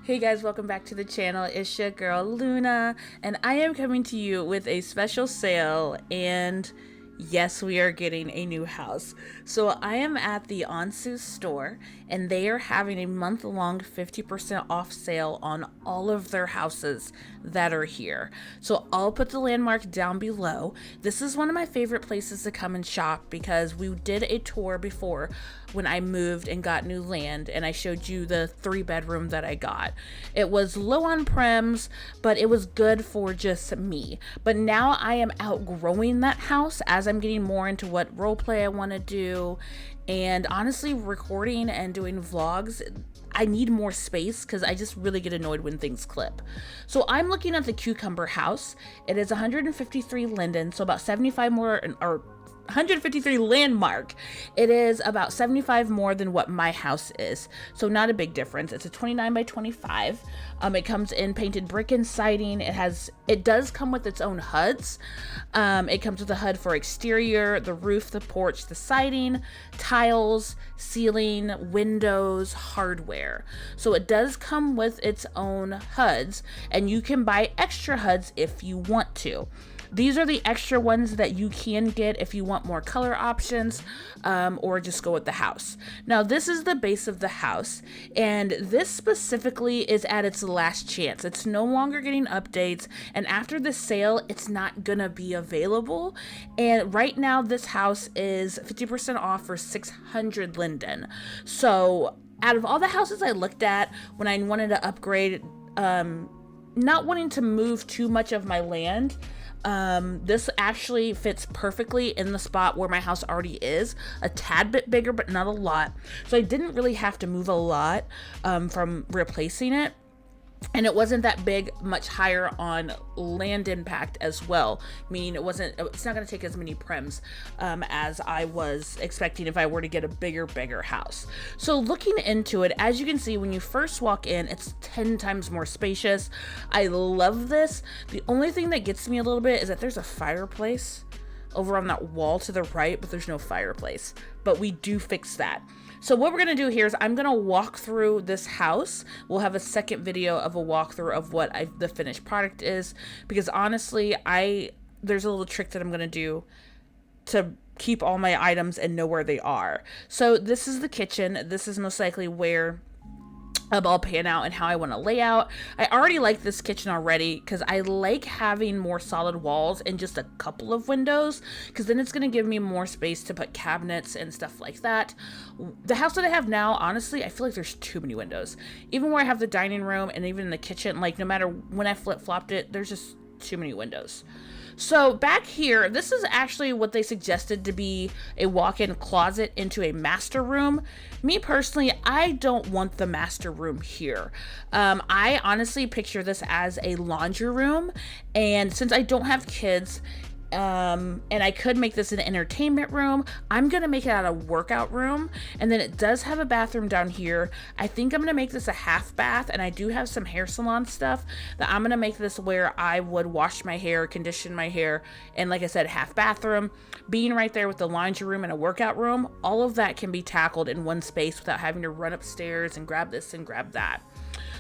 Hey guys, welcome back to the channel. It's your girl Luna, and I am coming to you with a special sale, and yes, we are getting a new house. So I am at the Onsu store, and they are having a month-long 50% off sale on all of their houses that are here. So I'll put the landmark down below. This is one of my favorite places to come and shop because we did a tour before when I moved and got new land, and I showed you the 3-bedroom that I got. It was low on prems, but it was good for just me. But now I am outgrowing that house as I'm getting more into what roleplay I want to do, and honestly, recording and doing vlogs, I need more space because I just really get annoyed when things clip. So I'm looking at the Cucumber house. It is 153 Linden, so about 75 more, or 153 landmark. It is about 75 more than what my house is, so not a big difference. It's a 29 by 25. It comes in painted brick and siding. It does come with its own HUDs. It comes with a HUD for exterior, the roof, the porch, the siding, tiles, ceiling, windows, hardware. So it does come with its own HUDs, and you can buy extra HUDs if you want to. These are the extra ones that you can get if you want more color options, or just go with the house. Now, this is the base of the house, and this specifically is at its last chance. It's no longer getting updates, and after the sale, it's not gonna be available. And right now, this house is 50% off for 600 Linden. So out of all the houses I looked at when I wanted to upgrade, not wanting to move too much of my land, this actually fits perfectly in the spot where my house already is, a tad bit bigger, but not a lot. So I didn't really have to move a lot from replacing it. And it wasn't that big, much higher on land impact as well, meaning it's not going to take as many prems as I was expecting if I were to get a bigger house. So looking into it, as you can see, when you first walk in, it's 10 times more spacious. I love this. The only thing that gets me a little bit is that there's a fireplace over on that wall to the right, but there's no fireplace. But we do fix that. So what we're going to do here is I'm going to walk through this house. We'll have a second video of a walkthrough of what the finished product is, because honestly, there's a little trick that I'm going to do to keep all my items and know where they are. So this is the kitchen. This is most likely where I'll pan out and how I want to lay out. I already like this kitchen already because I like having more solid walls and just a couple of windows, because then it's going to give me more space to put cabinets and stuff like that. The house that I have now, honestly, I feel like there's too many windows. Even where I have the dining room and even the kitchen, like no matter when I flip-flopped it, there's just too many windows. So back here, this is actually what they suggested to be a walk-in closet into a master room. Me personally, I don't want the master room here. I honestly picture this as a laundry room, and since I don't have kids, and I could make this an entertainment room, I'm gonna make it out a workout room. And then it does have a bathroom down here. I think I'm gonna make this a half bath, and I do have some hair salon stuff that I'm gonna make this where I would wash my hair, condition my hair, and like I said, half bathroom. Being right there with the laundry room and a workout room, all of that can be tackled in one space without having to run upstairs and grab this and grab that.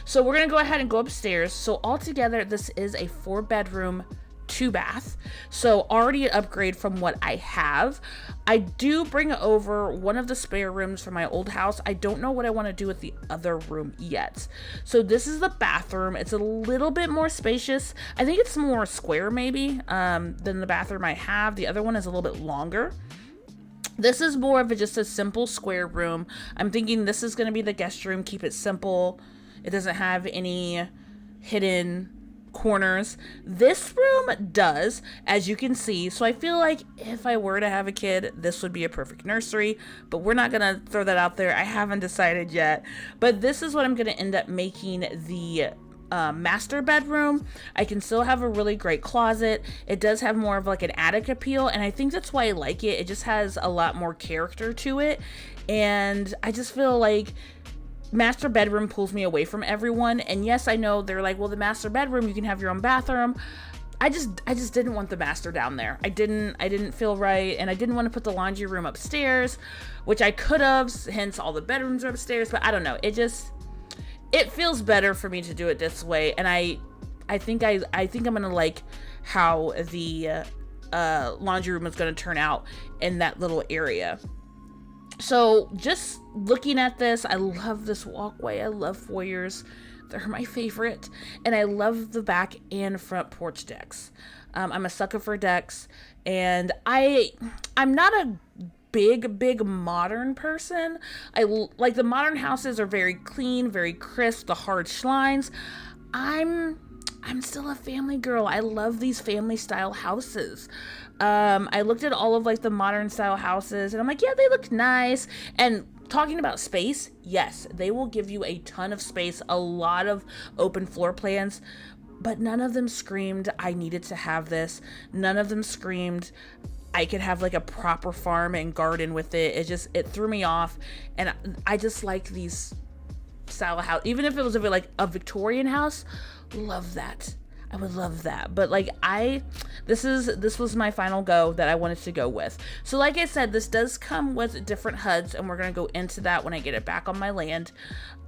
So we're gonna go ahead and go upstairs. So altogether, this is a 4-bedroom 2-bath, so already an upgrade from what I have. I do bring over one of the spare rooms from my old house. I don't know what I want to do with the other room yet. So this is the bathroom. It's a little bit more spacious. I think it's more square maybe than the bathroom I have. The other one is a little bit longer. This is more of just a simple square room. I'm thinking this is going to be the guest room. Keep it simple. It doesn't have any hidden corners. This room does, as you can see. So I feel like if I were to have a kid, this would be a perfect nursery, but we're not gonna throw that out there. I haven't decided yet, but this is what I'm gonna end up making the master bedroom. I can still have a really great closet. It does have more of like an attic appeal, and I think that's why I like it. It just has a lot more character to it, and I just feel like master bedroom pulls me away from everyone. And yes, I know they're like, well, the master bedroom, you can have your own bathroom. I just didn't want the master down there. I didn't feel right, and I didn't want to put the laundry room upstairs, which I could have, hence all the bedrooms are upstairs, but I don't know. it feels better for me to do it this way, and I think I'm gonna like how the laundry room is gonna turn out in that little area. So just looking at this, I love this walkway. I love foyers. They're my favorite. And I love the back and front porch decks. I'm a sucker for decks. And I'm not a big modern person. Like the modern houses are very clean, very crisp, the hard lines. I'm still a family girl. I love these family style houses. I looked at all of like the modern style houses and I'm like, yeah, they look nice. And talking about space, yes, they will give you a ton of space, a lot of open floor plans, but none of them screamed I needed to have this. None of them screamed I could have like a proper farm and garden with it. It threw me off. And I just like these style house. Even if it was like a Victorian house, love that. I would love that. But like this was my final go that I wanted to go with. So like I said, this does come with different HUDs, and we're gonna go into that when I get it back on my land,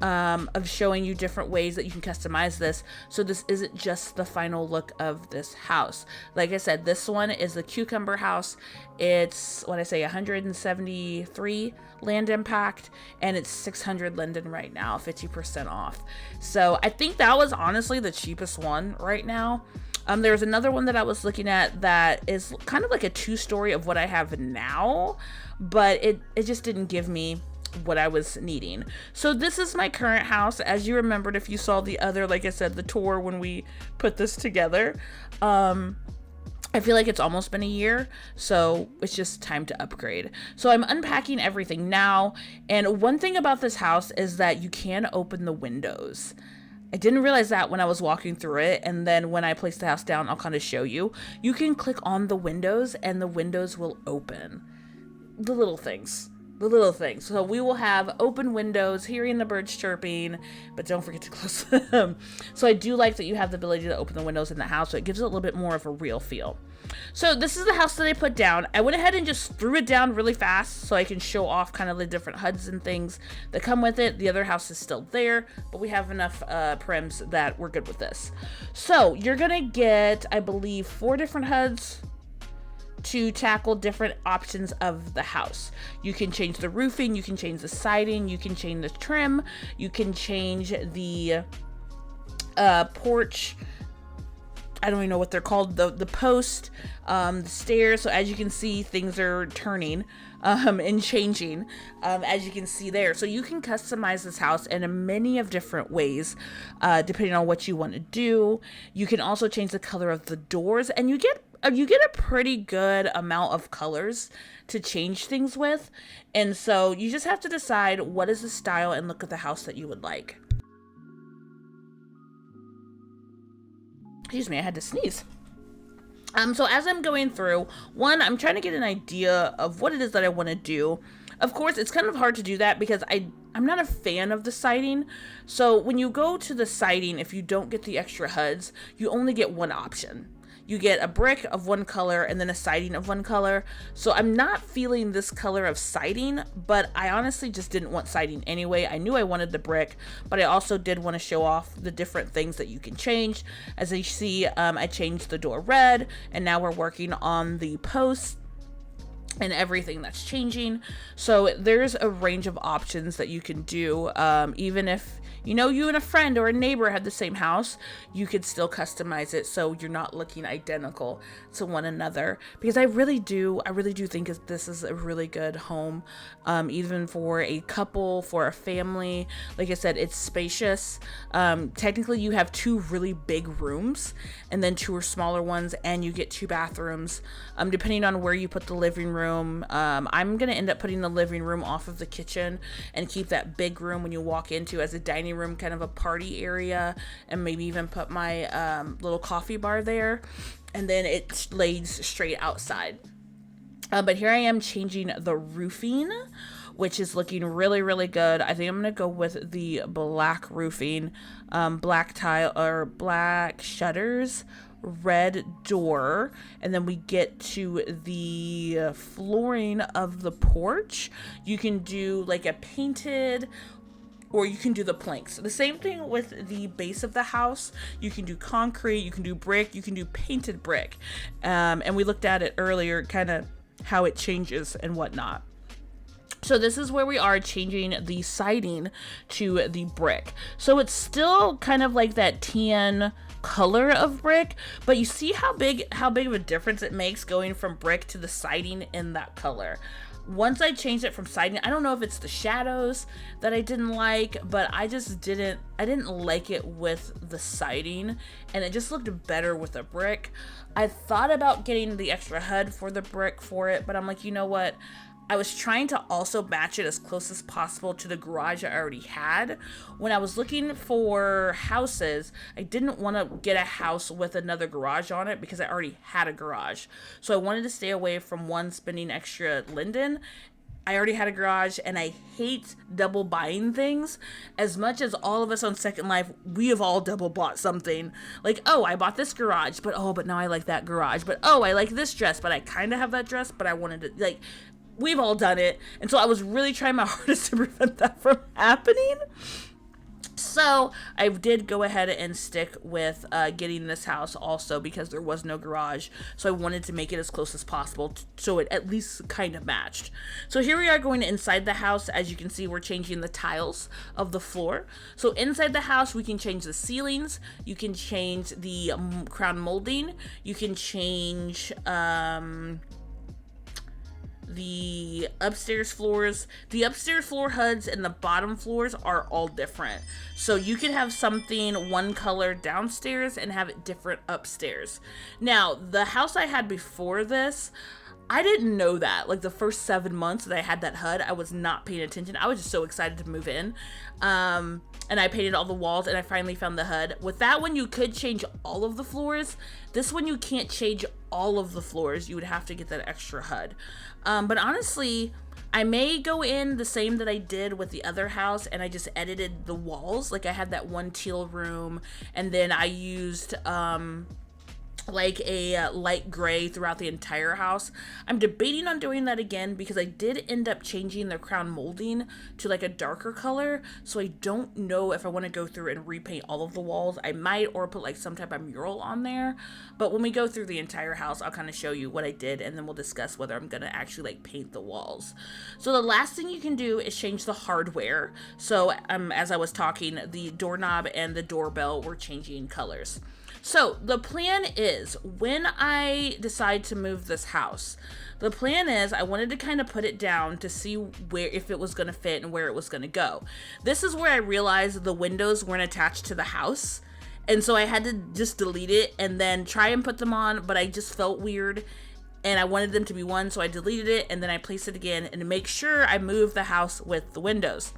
of showing you different ways that you can customize this. So this isn't just the final look of this house. Like I said, this one is the cucumber house. It's 173 land impact, and it's 600 linden right now, 50% off. So I think that was honestly the cheapest one right now. There's another one that I was looking at that is kind of like a 2-story of what I have now, but it just didn't give me what I was needing. So this is my current house. As you remembered, if you saw the other, like I said, the tour when we put this together, I feel like it's almost been a year, so it's just time to upgrade. So I'm unpacking everything now, and one thing about this house is that you can open the windows. I didn't realize that when I was walking through it, and then when I place the house down, I'll kind of show you. You can click on the windows, and the windows will open. The little things. So we will have open windows, hearing the birds chirping, but don't forget to close them. So I do like that you have the ability to open the windows in the house, so it gives it a little bit more of a real feel. So this is the house that I put down. I went ahead and just threw it down really fast so I can show off kind of the different HUDs and things that come with it. The other house is still there, but we have enough prims that we're good with this. So you're gonna get, I believe, 4 different HUDs to tackle different options of the house. You can change the roofing, you can change the siding, you can change the trim, you can change the porch, I don't even know what they're called, the post, the stairs. So as you can see, things are turning and changing, as you can see there. So you can customize this house in many of different ways, depending on what you want to do. You can also change the color of the doors, and you get a pretty good amount of colors to change things with. And so you just have to decide what is the style and look of the house that you would like. Excuse me, I had to sneeze. So as I'm going through, one, I'm trying to get an idea of what it is that I want to do. Of course, it's kind of hard to do that because I'm not a fan of the siding. So when you go to the siding, if you don't get the extra HUDs, you only get one option. You get a brick of one color and then a siding of one color. So I'm not feeling this color of siding, but I honestly just didn't want siding anyway. I knew I wanted the brick, but I also did want to show off the different things that you can change. As you see, I changed the door red, and now we're working on the posts and everything that's changing. So there's a range of options that you can do. Even if you and a friend or a neighbor had the same house, you could still customize it so you're not looking identical to one another. Because I really do think this is a really good home, even for a couple, for a family. Like I said, it's spacious. Technically you have 2 really big rooms and then 2 smaller ones, and you get 2 bathrooms, depending on where you put the living room. I'm gonna end up putting the living room off of the kitchen and keep that big room when you walk into as a dining room, kind of a party area, and maybe even put my little coffee bar there, and then it lays straight outside. But here I am changing the roofing, which is looking really, really good. I think I'm gonna go with the black roofing, black tile or black shutters, red door, and then we get to the flooring of the porch. You can do like a painted or you can do the planks. The same thing with the base of the house. You can do concrete, you can do brick, you can do painted brick. And we looked at it earlier, kind of how it changes and whatnot. So this is where we are changing the siding to the brick. So it's still kind of like that tan color of brick, but you see how big of a difference it makes going from brick to the siding in that color. Once I changed it from siding, I don't know if it's the shadows that I didn't like, but I didn't like it with the siding, and it just looked better with the brick. I thought about getting the extra HUD for the brick for it, but I'm like, you know what? I was trying to also match it as close as possible to the garage I already had. When I was looking for houses, I didn't want to get a house with another garage on it because I already had a garage. So I wanted to stay away from one spending extra linden. I already had a garage, and I hate double buying things. As much as all of us on Second Life, we have all double bought something. Like, oh, I bought this garage, but now I like that garage. But oh, I like this dress, but I kind of have that dress, but I wanted to, like, we've all done it. And so I was really trying my hardest to prevent that from happening. So I did go ahead and stick with getting this house also because there was no garage. So I wanted to make it as close as possible so it at least kind of matched. So here we are going inside the house. As you can see, we're changing the tiles of the floor. So inside the house, we can change the ceilings. You can change the crown molding. You can change the upstairs floors. The upstairs floor HUDs and the bottom floors are all different. So you can have something one color downstairs and have it different upstairs. Now, the house I had before this, I didn't know that. Like the first 7 months that I had that HUD, I was not paying attention. I was just so excited to move in. And I painted all the walls, and I finally found the HUD. With that one, you could change all of the floors. This one, you can't change all of the floors. You would have to get that extra HUD. But honestly, I may go in the same that I did with the other house, and I just edited the walls. Like I had that one teal room, and then I used like a light gray throughout the entire house. I'm debating on doing that again because I did end up changing the crown molding to like a darker color, so I don't know if I want to go through and repaint all of the walls. I might, or put like some type of mural on there, but when we go through the entire house, I'll kind of show you what I did, and then we'll discuss whether I'm gonna actually like paint the walls. So the last thing you can do is change the hardware. So as I was talking, the doorknob and the doorbell were changing colors. So the plan is, when I decide to move this house, the plan is I wanted to kind of put it down to see if it was going to fit and where it was going to go. This is where I realized the windows weren't attached to the house. And so I had to just delete it and then try and put them on, but I just felt weird and I wanted them to be one. So I deleted it and then I placed it again and to make sure I moved the house with the windows.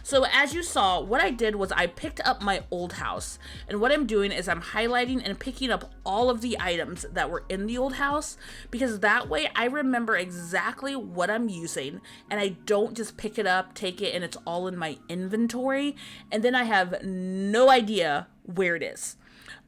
So as you saw, what I did was I picked up my old house, and what I'm doing is I'm highlighting and picking up all of the items that were in the old house, because that way I remember exactly what I'm using and I don't just pick it up, take it, and it's all in my inventory, and then I have no idea where it is.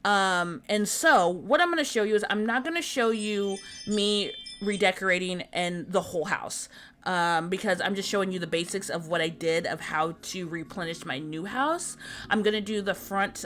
And so what I'm going to show you is I'm not going to show you me redecorating and the whole house. Because I'm just showing you the basics of what I did of how to replenish my new house. I'm going to do the front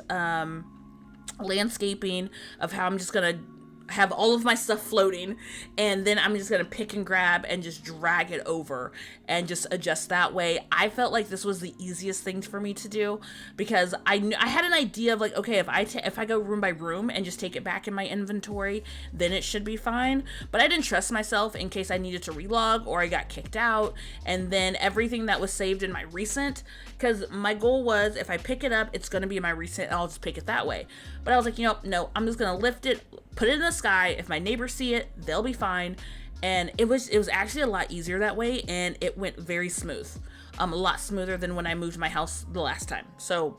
landscaping of how I'm just going to have all of my stuff floating, and then I'm just gonna pick and grab and just drag it over and just adjust that way. I felt like this was the easiest thing for me to do because I had an idea of like, okay, if I go room by room and just take it back in my inventory, then it should be fine. But I didn't trust myself in case I needed to relog or I got kicked out, and then everything that was saved in my recent, because my goal was if I pick it up, it's gonna be in my recent and I'll just pick it that way. But I was like, no, I'm just gonna lift it, put it in the sky. If my neighbors see it, they'll be fine. And it was actually a lot easier that way, and it went very smooth. A lot smoother than when I moved my house the last time. So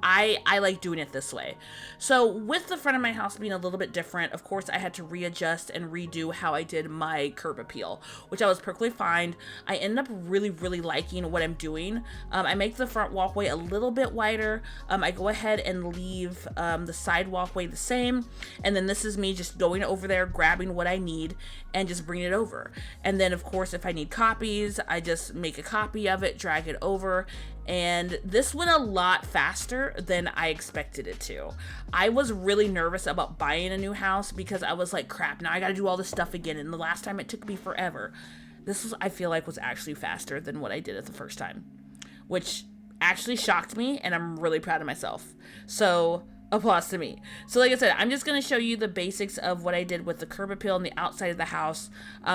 I like doing it this way. So with the front of my house being a little bit different, of course I had to readjust and redo how I did my curb appeal, which I was perfectly fine. I ended up really liking what I'm doing. I make the front walkway a little bit wider. I go ahead and leave the side walkway the same, and then this is me just going over there, grabbing what I need and just bring it over. And then of course if I need copies, I just make a copy of it, drag it over, And this went a lot faster than I expected it to. I was really nervous about buying a new house because I was like, crap, now I gotta do all this stuff again. And the last time it took me forever. This was, I feel like, was actually faster than what I did at the first time, which actually shocked me, and I'm really proud of myself. So applause to me. So like I said, I'm just going to show you the basics of what I did with the curb appeal on the outside of the house,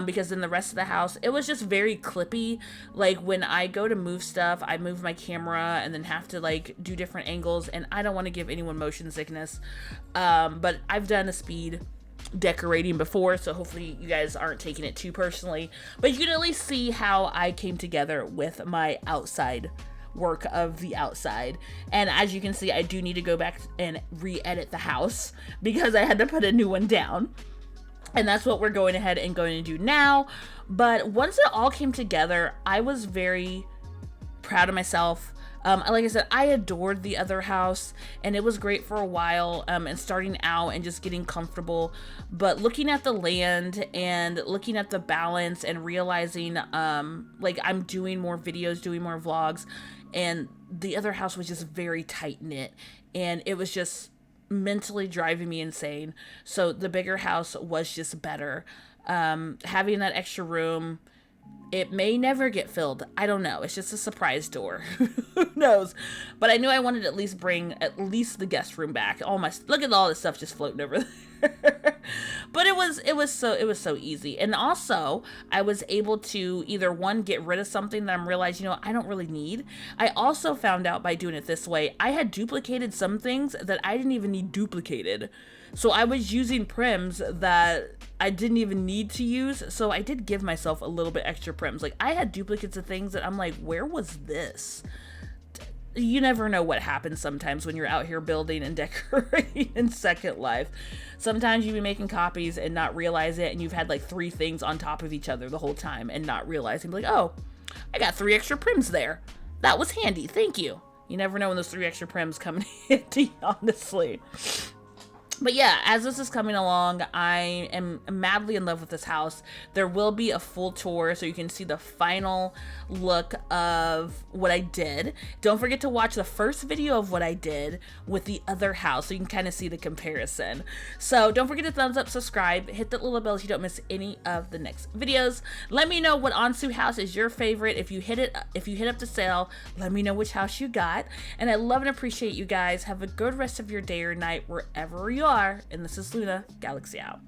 because in the rest of the house, it was just very clippy. Like when I go to move stuff, I move my camera and then have to like do different angles, and I don't want to give anyone motion sickness. But I've done a speed decorating before, so hopefully you guys aren't taking it too personally, but you can at least see how I came together with my outside work of the outside. And as you can see, I do need to go back and re-edit the house because I had to put a new one down, and that's what we're going ahead and going to do now. But once it all came together, I was very proud of myself. Like I said, I adored the other house, and it was great for a while, and starting out and just getting comfortable. But looking at the land and looking at the balance and realizing, like I'm doing more videos, doing more vlogs, and the other house was just very tight knit, and it was just mentally driving me insane. So the bigger house was just better. Having that extra room, it may never get filled. I don't know. It's just a surprise door. Who knows? But I knew I wanted to at least bring at least the guest room back. Look at all this stuff just floating over there. But it was so easy. And also, I was able to either one, get rid of something that I'm realizing, I don't really need. I also found out by doing it this way, I had duplicated some things that I didn't even need duplicated. So I was using prims that I didn't even need to use. So I did give myself a little bit extra prims. Like I had duplicates of things that I'm like, where was this? You never know what happens sometimes when you're out here building and decorating in Second Life. Sometimes you be making copies and not realize it, and you've had like 3 things on top of each other the whole time and not realizing, like, oh, I got 3 extra prims there. That was handy. Thank you. You never know when those 3 extra prims come in handy, honestly. But yeah, as this is coming along, I am madly in love with this house. There will be a full tour so you can see the final look of what I did. Don't forget to watch the first video of what I did with the other house so you can kind of see the comparison. So don't forget to thumbs up, subscribe, hit that little bell so you don't miss any of the next videos. Let me know what Onsu house is your favorite. If you hit up the sale, let me know which house you got. And I love and appreciate you guys. Have a good rest of your day or night wherever you are. And this is Lunagalaxy out.